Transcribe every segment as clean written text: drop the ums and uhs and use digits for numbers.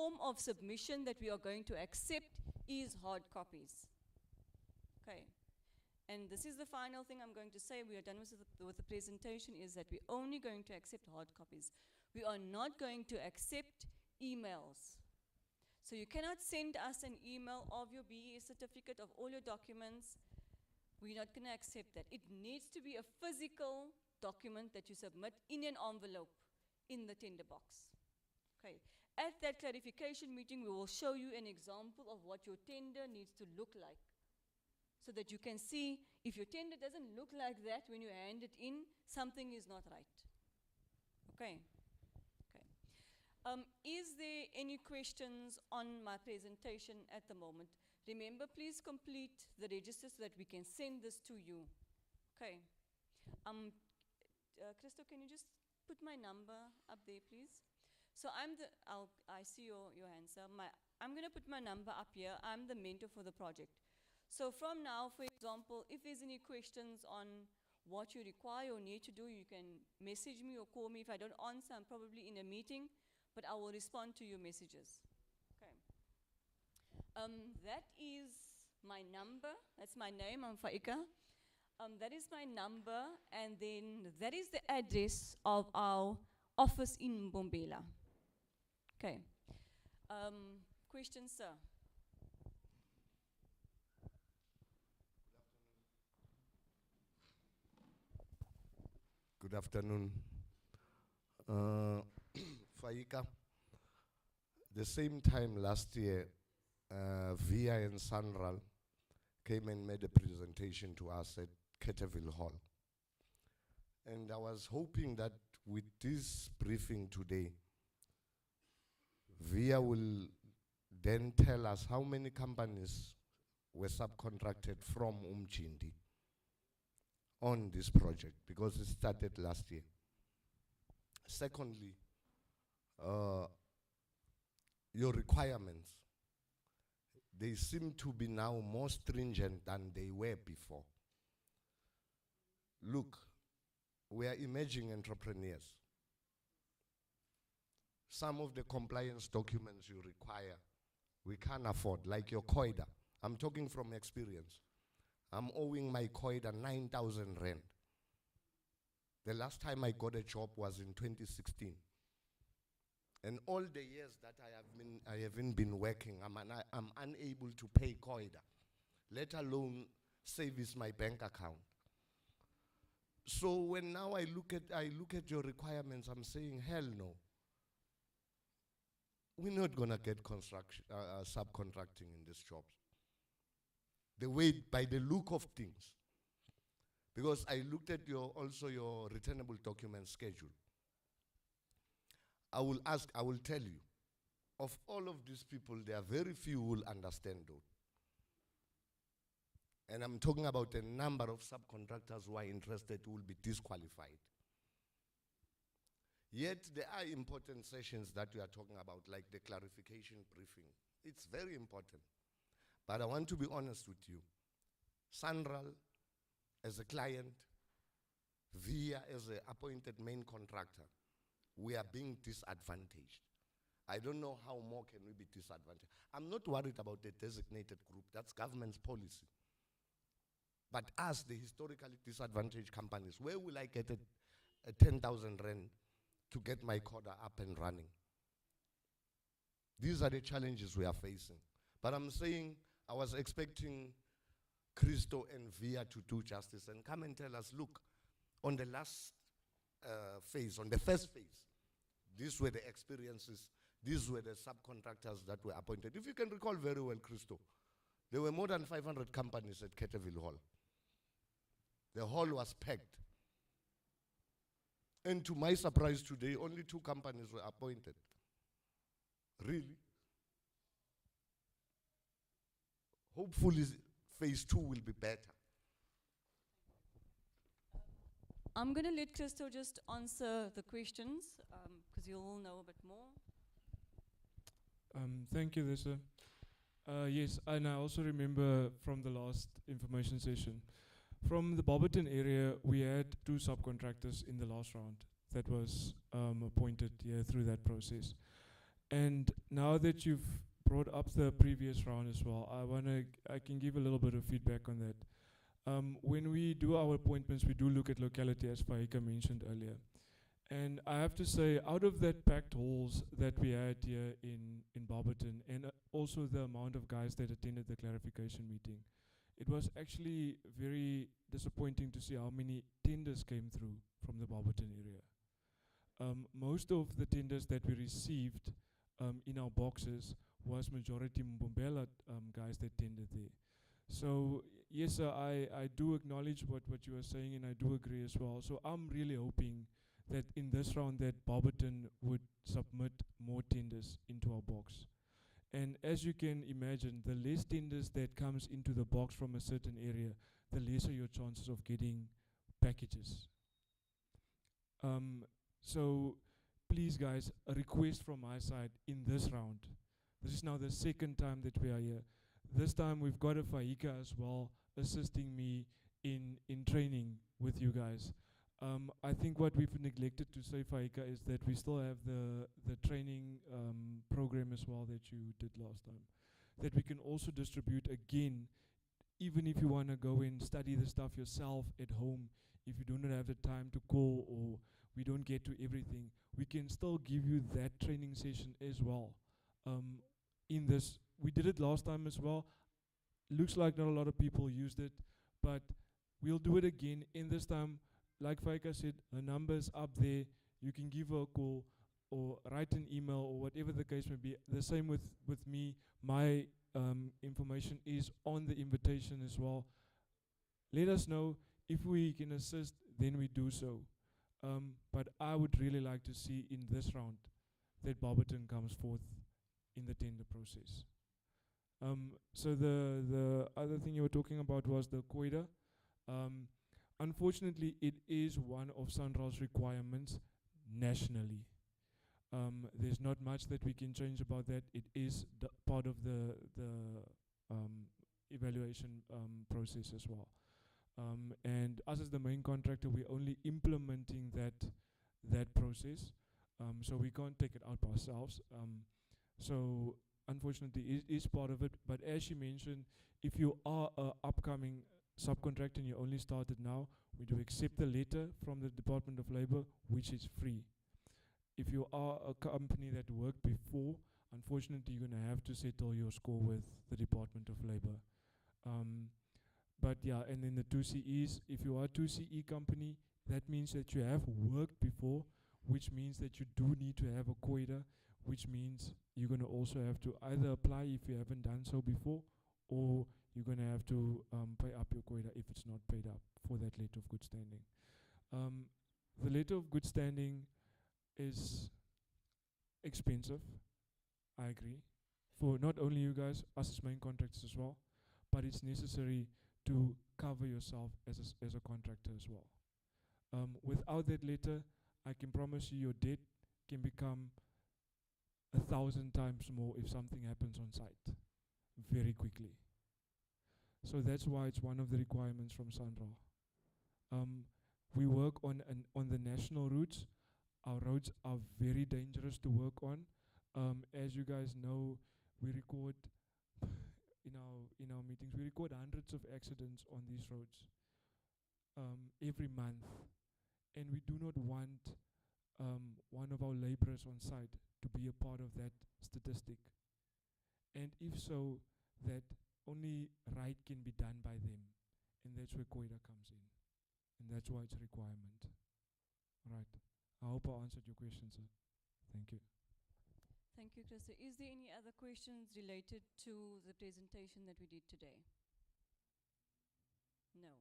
form of submission that we are going to accept is hard copies. Okay. And this is the final thing I'm going to say. We are done with the presentation, is that we're only going to accept hard copies. We are not going to accept emails. So you cannot send us an email of your BE certificate, of all your documents. We're not going to accept that. It needs to be a physical document that you submit in an envelope in the tender box. Okay. At that clarification meeting, we will show you an example of what your tender needs to look like, so that you can see if your tender doesn't look like that when you hand it in, something is not right. Okay. Okay. Is there any questions on my presentation at the moment? Remember, please complete the register so that we can send this to you. Okay. Christo, can you just put my number up there, please? So I see your hand, sir. I'm going to put my number up here. I'm the mentor for the project. So from now, for example, if there's any questions on what you require or need to do, you can message me or call me. If I don't answer, I'm probably in a meeting, but I will respond to your messages. Okay. That is my number. That's my name. I'm Faika. That is my number, and then that is the address of our office in Mbombela. Okay. Questions, sir? Good afternoon. Faika, the same time last year, VIA and SANRAL came and made a presentation to us at Ketterville Hall. And I was hoping that with this briefing today, VIA will then tell us how many companies were subcontracted from Umchindi on this project, because it started last year. Secondly, your requirements, they seem to be now more stringent than they were before. Look, we are emerging entrepreneurs. Some of the compliance documents you require, we can't afford, like your COIDA. I'm talking from experience. I'm owing my COIDA 9,000 rand. The last time I got a job was in 2016. And all the years that I haven't been working, I'm unable to pay COIDA, let alone service my bank account. So when now I look at your requirements, I'm saying, hell no. We're not gonna get construction, subcontracting in these jobs. The way, by the look of things. Because I looked at also your returnable document schedule. I will tell you, of all of these people, there are very few who will understand though. And I'm talking about a number of subcontractors who are interested who will be disqualified. Yet there are important sessions that we are talking about, like the clarification briefing. It's very important. But I want to be honest with you. SANRAL as a client, VIA as an appointed main contractor, we are being disadvantaged. I don't know how more can we be disadvantaged. I'm not worried about the designated group. That's government's policy. But us, the historically disadvantaged companies, where will I get a 10,000 rand to get my quota up and running? These are the challenges we are facing. But I'm saying, I was expecting Christo and VIA to do justice and come and tell us, look, on the last phase, on the first phase, these were the experiences, these were the subcontractors that were appointed. If you can recall very well, Christo, there were more than 500 companies at Ketterville Hall. The hall was packed. And to my surprise today, only 2 companies were appointed. Really? Hopefully, phase 2 will be better. I'm going to let Christo just answer the questions, because you'll all know a bit more. Thank you, Lisa. Yes, and I also remember from the last information session, from the Baberton area, we had 2 subcontractors in the last round that was appointed through that process. And now that you've brought up the previous round as well, I can give a little bit of feedback on that. When we do our appointments, we do look at locality, as Faika mentioned earlier. And I have to say, out of that packed halls that we had here in Baberton, and also the amount of guys that attended the clarification meeting, it was actually very disappointing to see how many tenders came through from the Baberton area. Most of the tenders that we received in our boxes was majority Mbombela guys that tendered there. So yes, sir, I do acknowledge what you are saying, and I do agree as well. So I'm really hoping that in this round that Baberton would submit more tenders into our box. And as you can imagine, the less tenders that comes into the box from a certain area, the lesser your chances of getting packages. So please guys, a request from my side in this round. This is now the second time that we are here. This time we've got a Faika as well assisting me in training with you guys. I think what we've neglected to say, Faika, is that we still have the training program as well that you did last time, that we can also distribute again, even if you want to go and study the stuff yourself at home. If you do not have the time to call or we don't get to everything, we can still give you that training session as well. In this, we did it last time as well. Looks like not a lot of people used it, but we'll do it again. In this time, like Faika said, her number's up there. You can give her a call or write an email or whatever the case may be. The same with me. My information is on the invitation as well. Let us know if we can assist, then we do so. But I would really like to see in this round that Baberton comes forth in the tender process. So the other thing you were talking about was the COIDA. Unfortunately, it is one of SANRAL's requirements nationally. There's not much that we can change about that. It is part of the evaluation process as well. And us as the main contractor, we're only implementing that process. So we can't take it out by ourselves. So unfortunately, it is part of it. But as she mentioned, if you are an upcoming subcontractor and you only started now, we do accept the letter from the Department of Labor, which is free. If you are a company that worked before, unfortunately, you're going to have to settle your score with the Department of Labor. But yeah, and then the 2CEs, if you are a 2CE company, that means that you have worked before, which means that you do need to have a COIDA, which means you're going to also have to either apply if you haven't done so before, or you're going to have to pay up your COIDA if it's not paid up for that letter of good standing. The letter of good standing is expensive, I agree, for not only you guys, us as main contractors as well, but it's necessary to cover yourself as a contractor as well. Without that letter, I can promise you your debt can become 1,000 times more if something happens on site very quickly. So that's why it's one of the requirements from SANRAL. We work on the national routes. Our roads are very dangerous to work on. As you guys know, we record in our meetings, we record hundreds of accidents on these roads every month, and we do not want one of our laborers on site to be a part of that statistic. And if so, that only right can be done by them, and that's where COIDA comes in, and that's why it's a requirement. Right. I hope I answered your question, sir. Thank you. Thank you, Chris. Is there any other questions related to the presentation that we did today? No.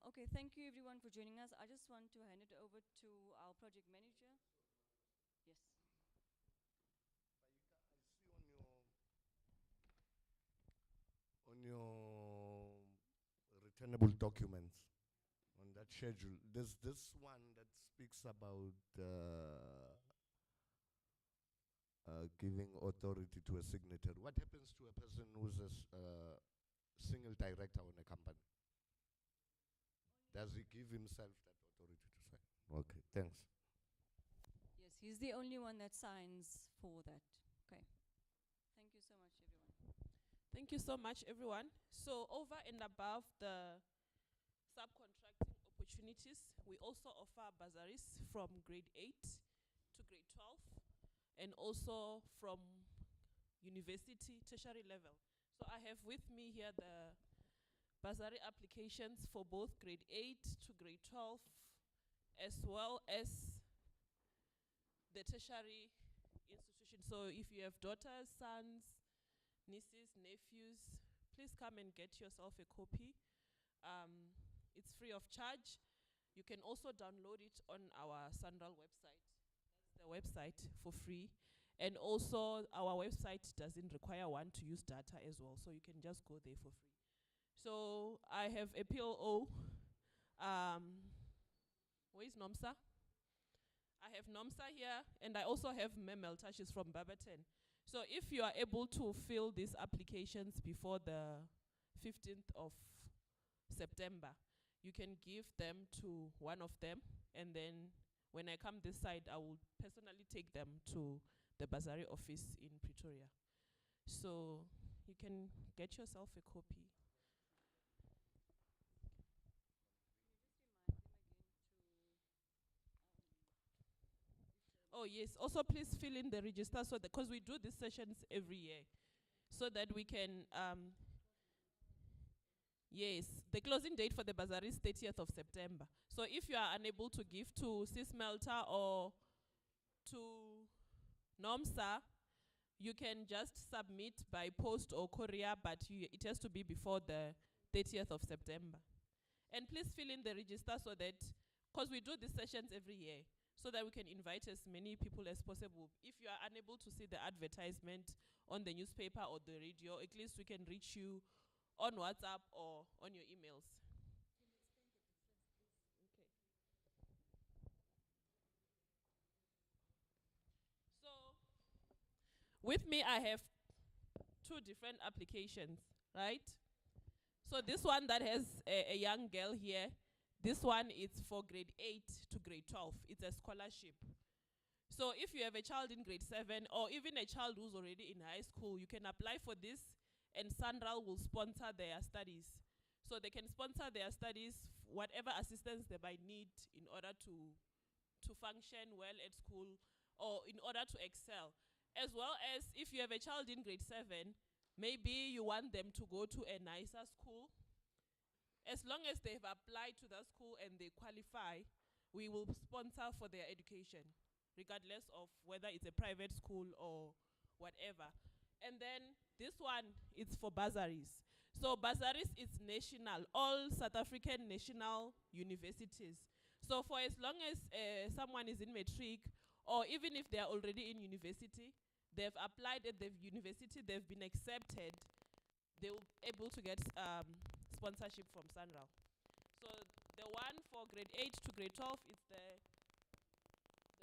Okay, thank you everyone for joining us. I just want to hand it over to our project manager. Yes. On your returnable documents, on that schedule, there's this one that speaks about giving authority to a signatory. What happens to a person who's a single director on a company? Does he give himself that authority to sign? Okay, thanks. Yes, he's the only one that signs for that. Okay. Thank you so much, everyone. Thank you so much, everyone. So over and above the subcontracting opportunities, we also offer bursaries from grade 8 to grade 12, and also from university tertiary level. So I have with me here the bursary applications for both grade 8 to grade 12, as well as the tertiary institution. So if you have daughters, sons, nieces, nephews, please come and get yourself a copy. It's free of charge. You can also download it on our SANRAL website. That's the website for free. And also our website doesn't require one to use data as well, so you can just go there for free. So I have a PLO. Where is Nomsa? I have Nomsa here, and I also have Memelta, she's from Baberton. So if you are able to fill these applications before the 15th of September, you can give them to one of them, and then when I come this side, I will personally take them to the bursary office in Pretoria. So you can get yourself a copy. Oh yes, also please fill in the register, so that, because we do these sessions every year, so that we can, yes, the closing date for the bursary is 30th of September. So if you are unable to give to Sismelta or to NOMSA, you can just submit by post or courier, but it has to be before the 30th of September. And please fill in the register, so that, because we do these sessions every year, so that we can invite as many people as possible. If you are unable to see the advertisement on the newspaper or the radio, at least we can reach you on WhatsApp or on your emails. Okay. So, with me I have two different applications, right? So this one that has a young girl here, this one is for grade 8 to grade 12. It's a scholarship. So if you have a child in grade 7, or even a child who's already in high school, you can apply for this, and SANRAL will sponsor their studies. So they can sponsor their studies, whatever assistance they might need in order to function well at school, or in order to excel. As well as if you have a child in grade 7, maybe you want them to go to a nicer school. As long as they've applied to that school and they qualify, we will sponsor for their education, regardless of whether it's a private school or whatever. And then this one is for bursaries. So bursaries is national, all South African national universities. So for as long as someone is in matric, or even if they are already in university, they've applied at the university, they've been accepted, they will be able to get sponsorship from SANRAL. So the one for grade 8 to grade 12 is the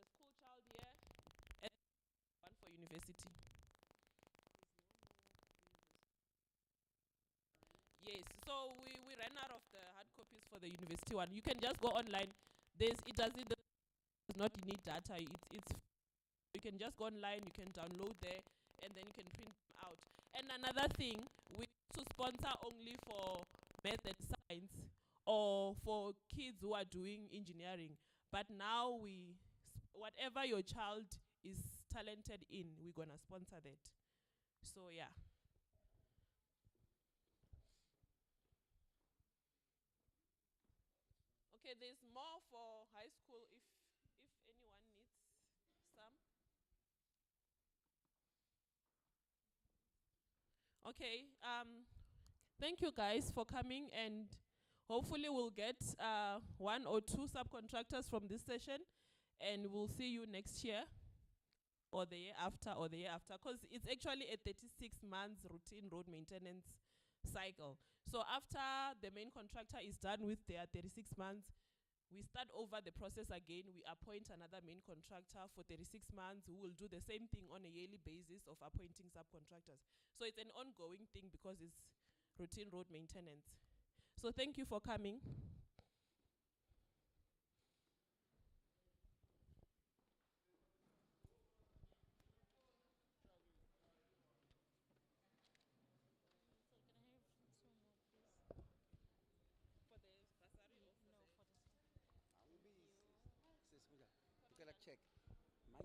school child here, and one for university. Yes, so we ran out of the hard copies for the university one. You can just go online. It does not need data. It's you can just go online, you can download there, and then you can print them out. And another thing, we to sponsor only for math and science, or for kids who are doing engineering. But now whatever your child is talented in, we're gonna sponsor that. So yeah. Okay, there's more for high school if anyone needs some. Okay, thank you guys for coming, and hopefully we'll get 1 or 2 subcontractors from this session, and we'll see you next year or the year after, because it's actually a 36 months routine road maintenance cycle. So after the main contractor is done with their 36 months, we start over the process again. We appoint another main contractor for 36 months who will do the same thing on a yearly basis of appointing subcontractors. So it's an ongoing thing because it's routine road maintenance. So thank you for coming. check.